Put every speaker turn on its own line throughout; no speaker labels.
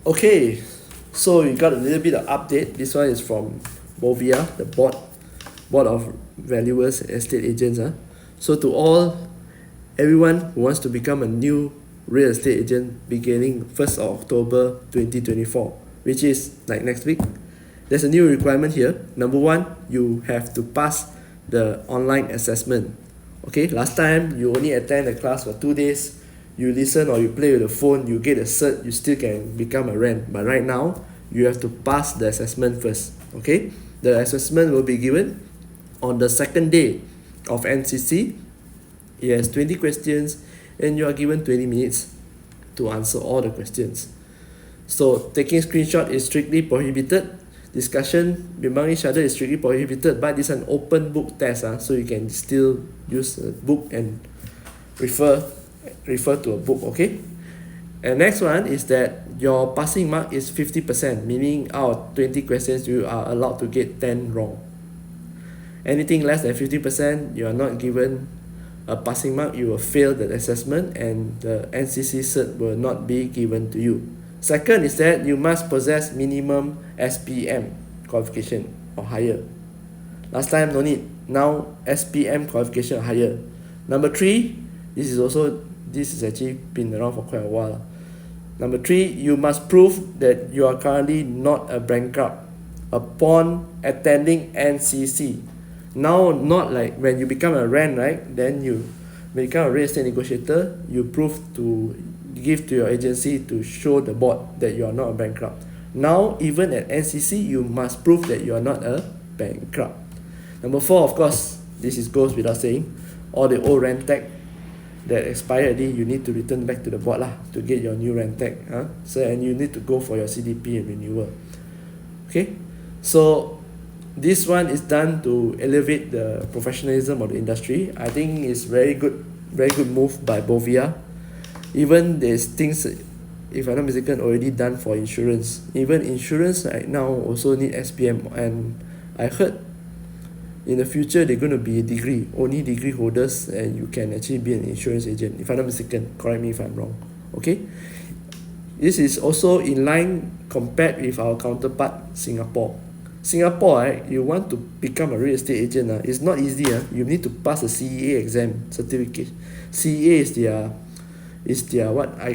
Okay, so we got a little bit of update. This one is from Bovia, the board of valuers estate agents. So to everyone who wants to become a new real estate agent beginning 1st of October 2024, which is like next week, there's a new requirement here. Number one, you have to pass the online assessment. Okay, last time you only attend the class for 2 days, you listen or you play with the phone, you get a cert, you still can become a rent. But right now, you have to pass the assessment first. Okay, the assessment will be given on the second day of NCC. It has 20 questions, and you are given 20 minutes to answer all the questions. So taking screenshot is strictly prohibited. Discussion among each other is strictly prohibited, but it's an open book test, so you can still use a book and refer to a book. Okay, and next one is that your passing mark is 50%, meaning out of 20 questions you are allowed to get 10 wrong. Anything less than 50%, you are not given a passing mark, you will fail the assessment, and the NCC cert will not be given to you. Second is that you must possess minimum SPM qualification or higher. Last time no need, now SPM qualification or higher. Number three, this is actually been around for quite a while. Number three, you must prove that you are currently not a bankrupt upon attending NCC. Now, not like when you become a rent, right? Then you become a real estate negotiator, you prove to give to your agency to show the board that you are not a bankrupt. Now, even at NCC, you must prove that you are not a bankrupt. Number four, of course, goes without saying, all the old rent tag that expired already, you need to return back to the board to get your new rent tag. So, and you need to go for your CDP and renewal. Okay, so this one is done to elevate the professionalism of the industry. I think it's very good move by Bovia. Even there's things, if I'm not mistaken, already done for insurance. Even insurance right now also need SPM, and I heard in the future they're going to be only degree holders, and you can actually be an insurance agent. If I'm not mistaken, correct me if I'm wrong. Okay, this is also in line compared with our counterpart Singapore. Right, you want to become a real estate agent, it's not easy. You need to pass a CEA exam certificate. CEA is their what I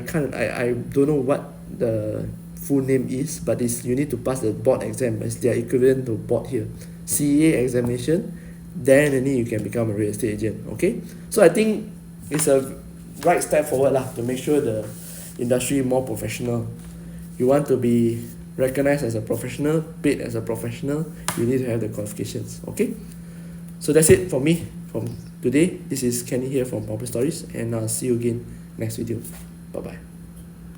don't know what the full name is, but you need to pass the board exam. It's their equivalent to board here. CEA examination, then only you can become a real estate agent. Okay, so I think it's a right step forward to make sure the industry more professional. You want to be recognized as a professional, paid as a professional, you need to have the qualifications. Okay, so that's it for me from today. This is Kenny here from Property Stories, and I'll see you again next video. Bye bye.